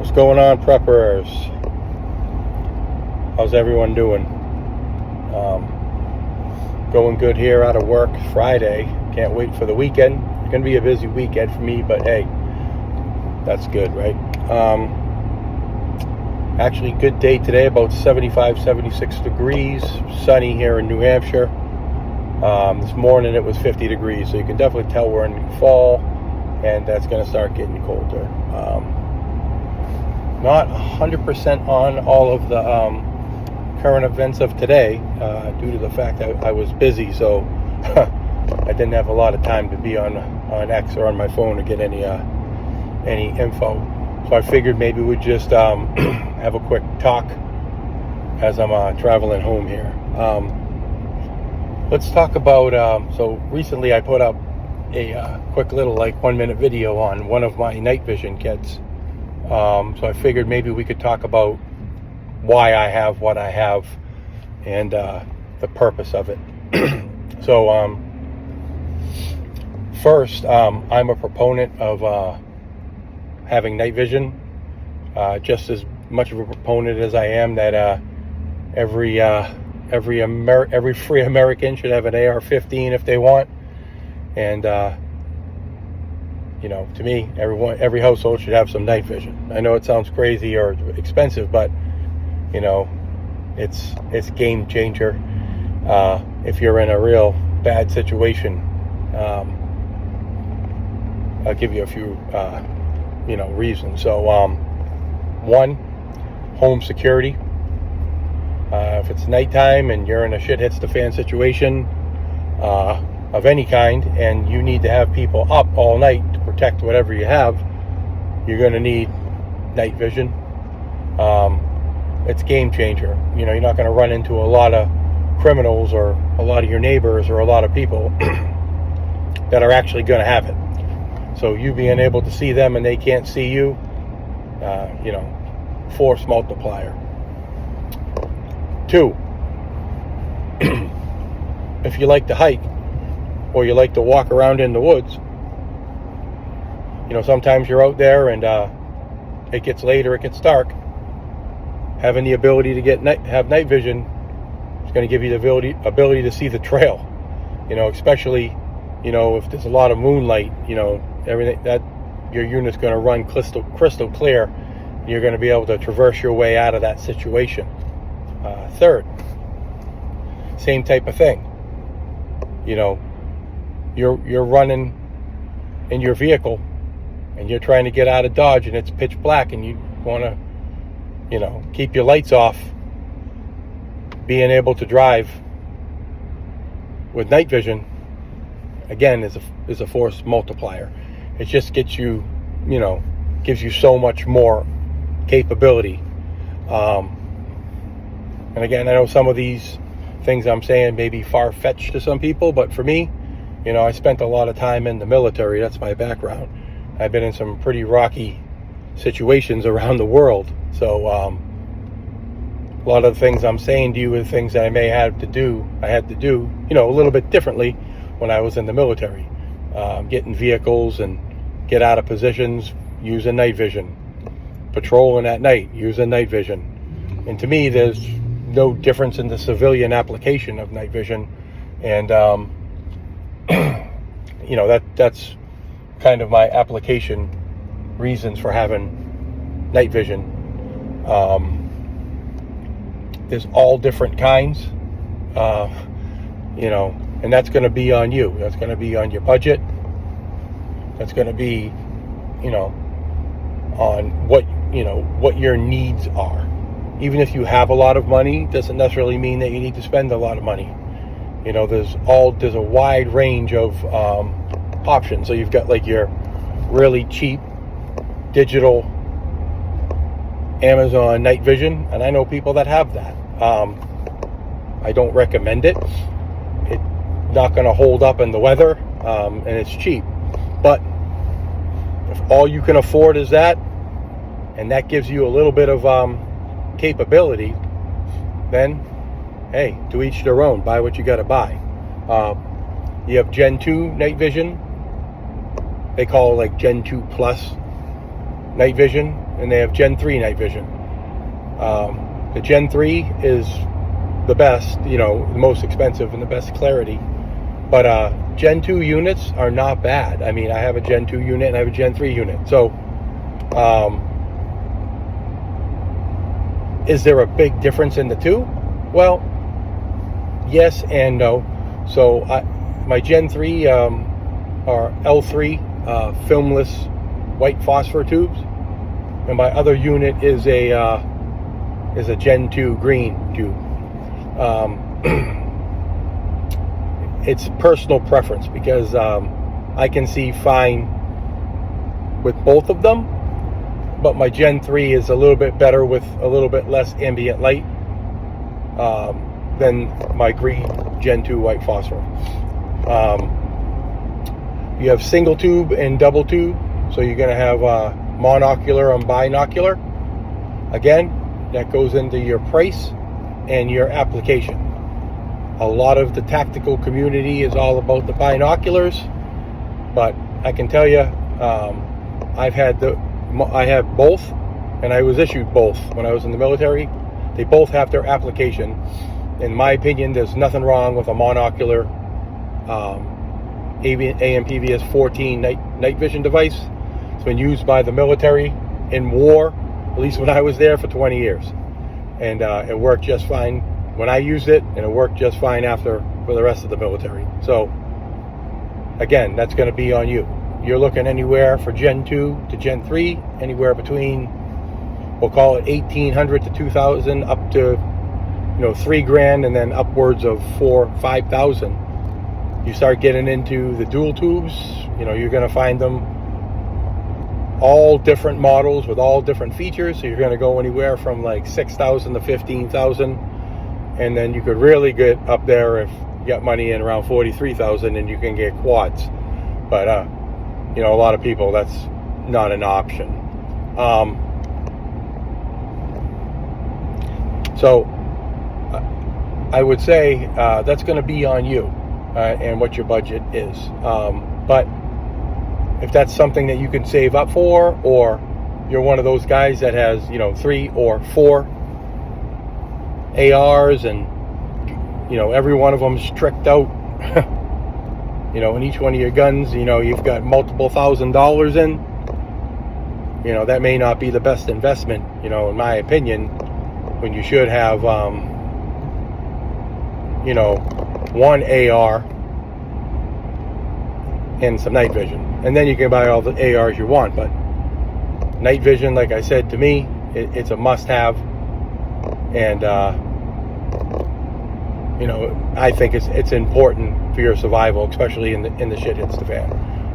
What's going on, preppers? How's everyone doing? Going good here out of work. Friday. Can't wait for the weekend. It's going to be a busy weekend for me, but hey, that's good, right? Actually, good day today, about 75, 76 degrees. Sunny here in New Hampshire. This morning it was 50 degrees, so you can definitely tell we're in fall, and that's going to start getting colder. Not 100% on all of the current events of today due to the fact that I was busy, so I didn't have a lot of time to be on X or on my phone to get any info. So I figured maybe we'd just have a quick talk as I'm traveling home here. Let's talk about, so recently I put up a quick little 1 minute video on one of my night vision kits. So I figured maybe we could talk about why I have what I have and the purpose of it. So first, I'm a proponent of having night vision, just as much of a proponent as I am that every free American should have an AR-15 if they want. And to me, every household should have some night vision. I know it sounds crazy or expensive, but it's game changer if you're in a real bad situation. I'll give you a few reasons. So one, home security. If it's nighttime and you're in a shit hits the fan situation of any kind, and you need to have people up all night to protect whatever you have, you're going to need night vision. It's game changer. You're not going to run into a lot of criminals or a lot of your neighbors or a lot of people that are actually going to have it. So you being able to see them and they can't see you, force multiplier. Two, if you like to hike or you like to walk around in the woods, sometimes you're out there and it gets late or it gets dark. Having the ability to have night vision is going to give you the ability to see the trail. Especially if there's a lot of moonlight. Everything that your unit's going to run crystal clear. You're going to be able to traverse your way out of that situation. Third, same type of thing. You're running in your vehicle and you're trying to get out of Dodge and it's pitch black and you want to keep your lights off. Being able to drive with night vision, again, is a force multiplier. It just gets you, gives you so much more capability. And again, I know some of these things I'm saying may be far-fetched to some people, but for me, I spent a lot of time in the military. That's my background. I've been in some pretty rocky situations around the world. So a lot of the things I'm saying to you are things that I had to do, a little bit differently when I was in the military. Get in vehicles and get out of positions using night vision. Patrolling at night using night vision. And to me, there's no difference in the civilian application of night vision. And, that's kind of my application reasons for having night vision. There's all different kinds, and that's going to be on you. That's going to be on your budget. That's going to be, on what your needs are. Even if you have a lot of money, doesn't necessarily mean that you need to spend a lot of money. There's a wide range of options. So you've got your really cheap digital Amazon night vision, and I know people that have that. I don't recommend it. It's not going to hold up in the weather, and it's cheap. But if all you can afford is that, and that gives you a little bit of capability, then hey, to each their own. Buy what you got to buy. You have Gen 2 night vision. They call it Gen 2 Plus night vision, and they have Gen 3 night vision. The Gen 3 is the best, the most expensive and the best clarity. But Gen 2 units are not bad. I mean, I have a Gen 2 unit and I have a Gen 3 unit. So, is there a big difference in the two? Well, yes and no. So, my Gen 3 are L3 filmless white phosphor tubes, and my other unit is a Gen 2 green tube. It's personal preference because I can see fine with both of them, but my Gen 3 is a little bit better with a little bit less ambient light than my green Gen 2 white phosphor. You have single tube and double tube, so you're going to have monocular and binocular. Again, that goes into your price and your application. A lot of the tactical community is all about the binoculars, but I can tell you, I have both, and I was issued both when I was in the military. They both have their application. In my opinion, there's nothing wrong with a monocular AMPVS 14 night vision device. It's been used by the military in war, at least when I was there, for 20 years, and it worked just fine when I used it, and it worked just fine after for the rest of the military. So again, that's going to be on you. You're looking anywhere for Gen 2 to Gen 3, anywhere between, we'll call it 1,800 to 2,000, up to $3,000, and then upwards of 4,000-5,000. You start getting into the dual tubes, you're going to find them all different models with all different features. So you're going to go anywhere from like 6,000 to 15,000. And then you could really get up there if you got money in around 43,000, and you can get quads. But, a lot of people, that's not an option. So I would say that's going to be on you and what your budget is. But if that's something that you can save up for, or you're one of those guys that has, 3 or 4 ARs, and every one of them's tricked out, and each one of your guns, you've got multiple $1,000s in, that may not be the best investment, in my opinion, when you should have one AR and some night vision, and then you can buy all the ARs you want. But night vision, like I said, to me, it's a must-have. And I think it's important for your survival, especially in the shit hits the fan.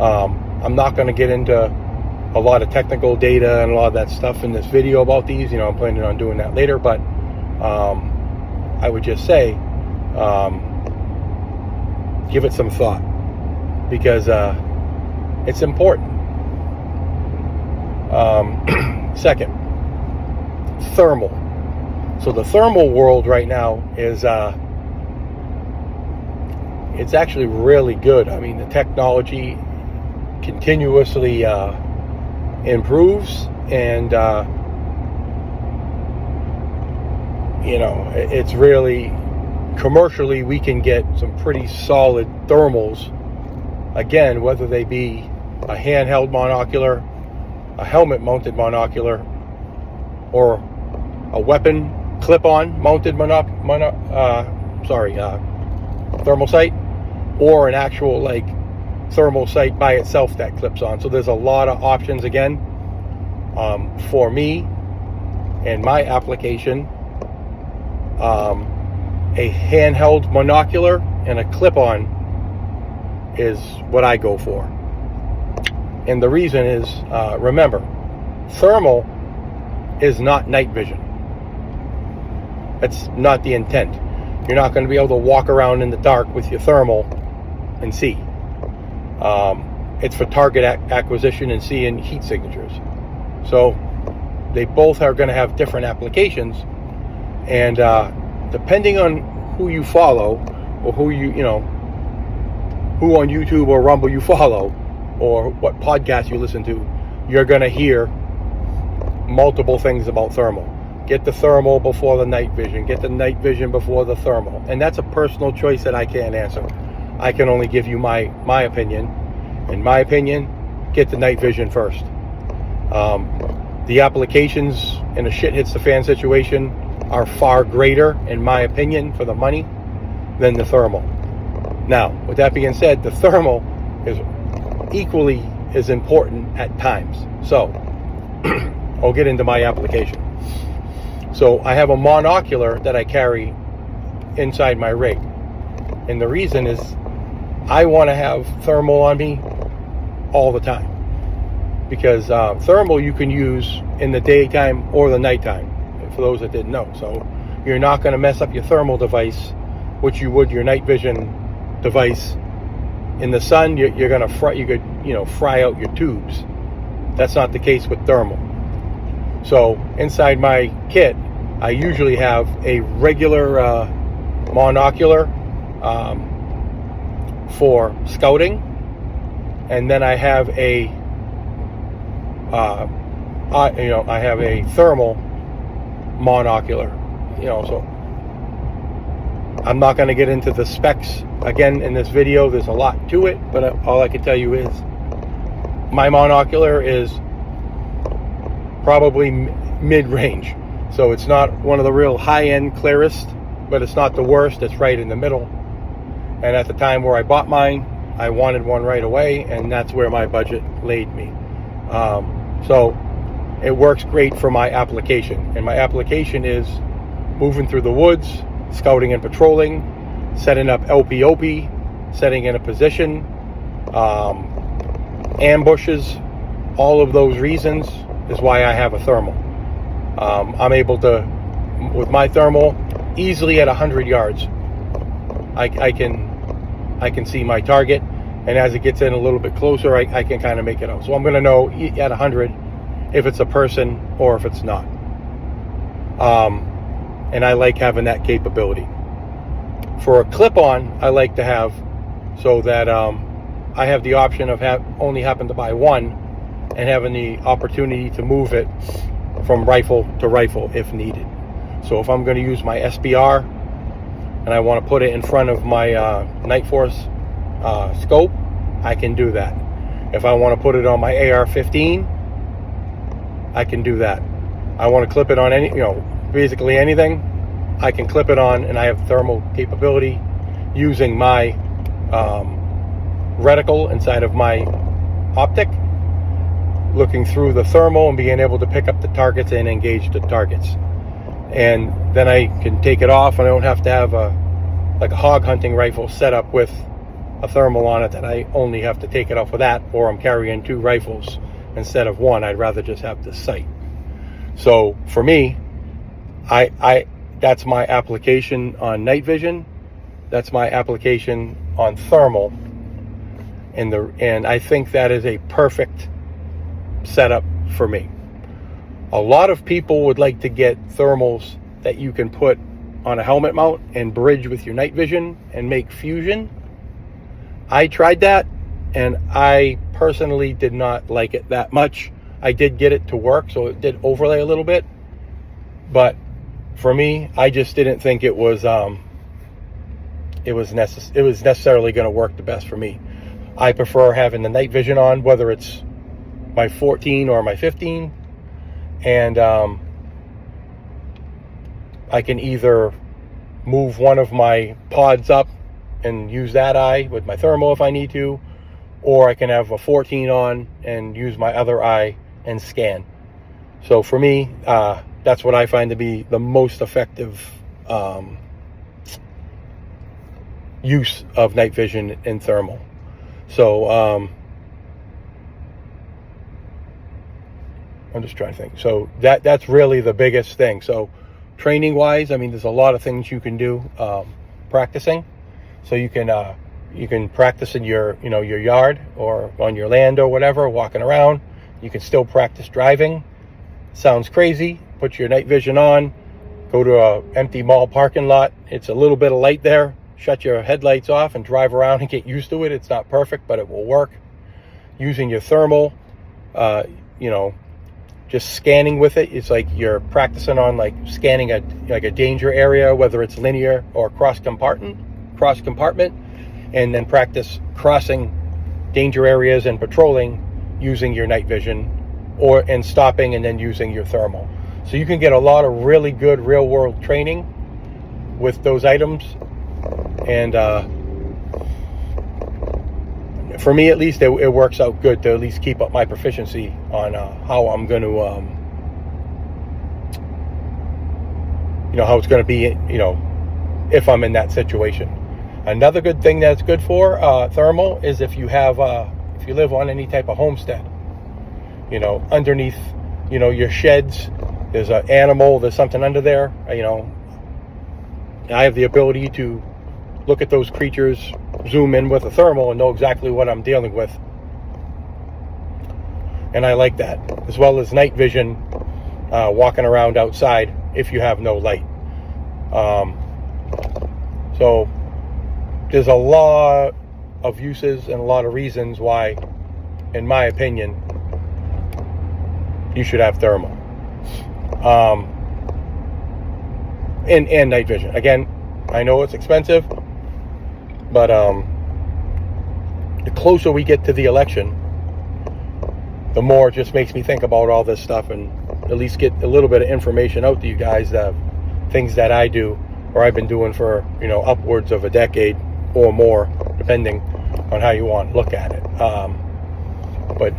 I'm not going to get into a lot of technical data and a lot of that stuff in this video about these. I'm planning on doing that later, but I would just say give it some thought, because it's important. Second, thermal. So the thermal world right now is it's actually really good. I mean, the technology continuously improves, and it's really, commercially, we can get some pretty solid thermals, again, whether they be a handheld monocular, a helmet mounted monocular, or a weapon clip-on mounted thermal sight, or an actual thermal sight by itself that clips on. So there's a lot of options. Again, for me and my application, a handheld monocular and a clip-on is what I go for. And the reason is, remember, thermal is not night vision. That's not the intent. You're not going to be able to walk around in the dark with your thermal and see. It's for target acquisition and seeing heat signatures. So they both are going to have different applications, and depending on who you follow, or who on YouTube or Rumble you follow, or what podcast you listen to, you're going to hear multiple things about thermal. Get the thermal before the night vision. Get the night vision before the thermal. And that's a personal choice that I can't answer. I can only give you my opinion. In my opinion, get the night vision first. The applications in a shit hits the fan situation are far greater, in my opinion, for the money than the thermal. Now, with that being said, the thermal is equally as important at times. So, I'll get into my application. So, I have a monocular that I carry inside my rig. And the reason is I want to have thermal on me all the time. Because thermal you can use in the daytime or the nighttime, for those that didn't know. So you're not going to mess up your thermal device, which you would your night vision device. In the sun, you're going to fry out your tubes. That's not the case with thermal. So inside my kit, I usually have a regular monocular for scouting, and then I have a I have a thermal monocular. So I'm not going to get into the specs again in this video. There's a lot to it, but all I can tell you is my monocular is probably mid-range. So it's not one of the real high-end clearest, but it's not the worst. It's right in the middle. And at the time where I bought mine, I wanted one right away, and that's where my budget laid me. So it works great for my application. And my application is moving through the woods, scouting and patrolling, setting up LPOP, setting in a position, ambushes. All of those reasons is why I have a thermal. I'm able to, with my thermal, easily at 100 yards, I can see my target. And as it gets in a little bit closer, I can kind of make it out. So I'm going to know at 100 if it's a person or if it's not. And I like having that capability. For a clip-on, I like to have so that I have the option of only happen to buy one and having the opportunity to move it from rifle to rifle if needed. So if I'm going to use my SBR and I want to put it in front of my Night Force scope, I can do that. If I want to put it on my AR-15, I can do that. I want to clip it on basically anything, I can clip it on, and I have thermal capability using my reticle inside of my optic, looking through the thermal and being able to pick up the targets and engage the targets. And then I can take it off, and I don't have to have a hog hunting rifle set up with a thermal on it that I only have to take it off with that, or I'm carrying two rifles instead of one. I'd rather just have the sight. So for me, I that's my application on night vision. That's my application on thermal, and I think that is a perfect setup for me. A lot of people would like to get thermals that you can put on a helmet mount and bridge with your night vision and make fusion. I tried that, and I personally did not like it that much. I did get it to work, so it did overlay a little bit, but for me, I just didn't think it was necessarily going to work the best for me. I prefer having the night vision on, whether it's my 14 or my 15, and I can either move one of my pods up and use that eye with my thermal if I need to, or I can have a 14 on and use my other eye and scan. So for me, that's what I find to be the most effective use of night vision in thermal. So I'm just trying to think. So that's really the biggest thing. So training wise, I mean, there's a lot of things you can do practicing. So you can practice in your your yard or on your land or whatever, walking around. You can still practice driving. Sounds crazy. Put your night vision on, go to a empty mall parking lot. It's a little bit of light there. Shut your headlights off and drive around and get used to it. It's not perfect, but it will work. Using your thermal, just scanning with it. It's like you're practicing on like scanning a danger area, whether it's linear or cross compartment, and then practice crossing danger areas and patrolling using your night vision, and stopping and then using your thermal. So you can get a lot of really good real world training with those items. And for me at least, it works out good to at least keep up my proficiency on how I'm going to how it's going to be, if I'm in that situation. Another good thing that's good for thermal is if you live on any type of homestead, underneath, your sheds, there's an animal, there's something under there, I have the ability to look at those creatures, zoom in with a thermal, and know exactly what I'm dealing with. And I like that, as well as night vision, walking around outside if you have no light. So there's a lot of uses and a lot of reasons why, in my opinion, you should have thermal. And night vision. Again, I know it's expensive, but the closer we get to the election, the more it just makes me think about all this stuff and at least get a little bit of information out to you guys, that things that I do or I've been doing for upwards of a decade or more, depending on how you want to look at it. But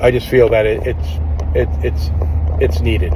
I just feel that it's needed.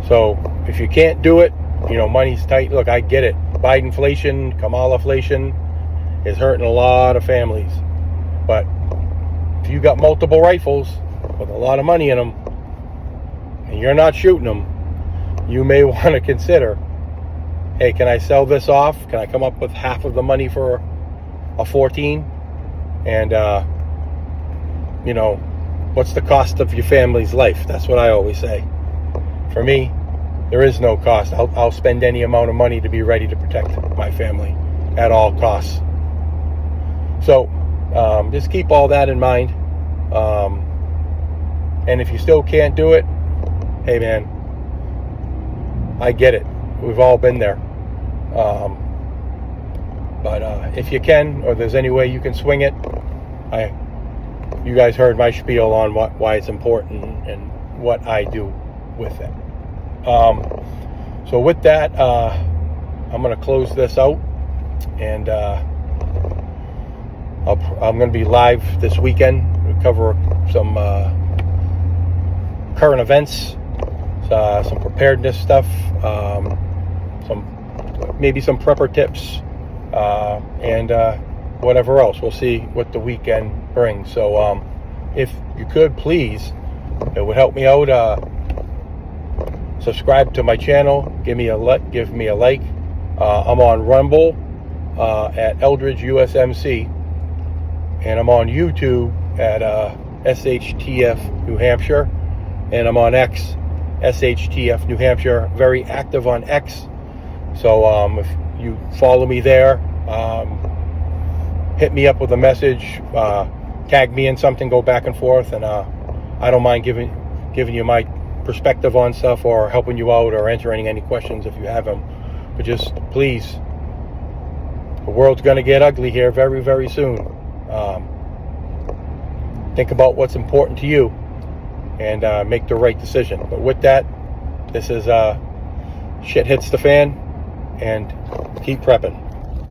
So if you can't do it, money's tight. Look, I get it. Bidenflation, Kamalaflation is hurting a lot of families. But if you got multiple rifles with a lot of money in them and you're not shooting them, you may want to consider, hey, can I sell this off? Can I come up with half of the money for a 14? And, what's the cost of your family's life? That's what I always say. For me, there is no cost. I'll spend any amount of money to be ready to protect my family at all costs. So just keep all that in mind. And if you still can't do it, hey man, I get it. We've all been there. But if you can, or there's any way you can swing it, you guys heard my spiel on why it's important and what I do with it. So with that, I'm going to close this out, and I'm going to be live this weekend to cover some current events, some preparedness stuff, maybe some prepper tips, and whatever else. We'll see what the weekend brings. So if you could, please, it would help me out. Subscribe to my channel. Give me a like. I'm on Rumble at Eldridge USMC, and I'm on YouTube at SHTF New Hampshire, and I'm on X, SHTF New Hampshire. Very active on X. So if you follow me there, hit me up with a message, tag me in something, go back and forth, and I don't mind giving you my perspective on stuff, or helping you out, or answering any questions if you have them. But just please, the world's going to get ugly here very, very soon. Think about what's important to you and make the right decision. But with that, this is shit hits the fan, and keep prepping.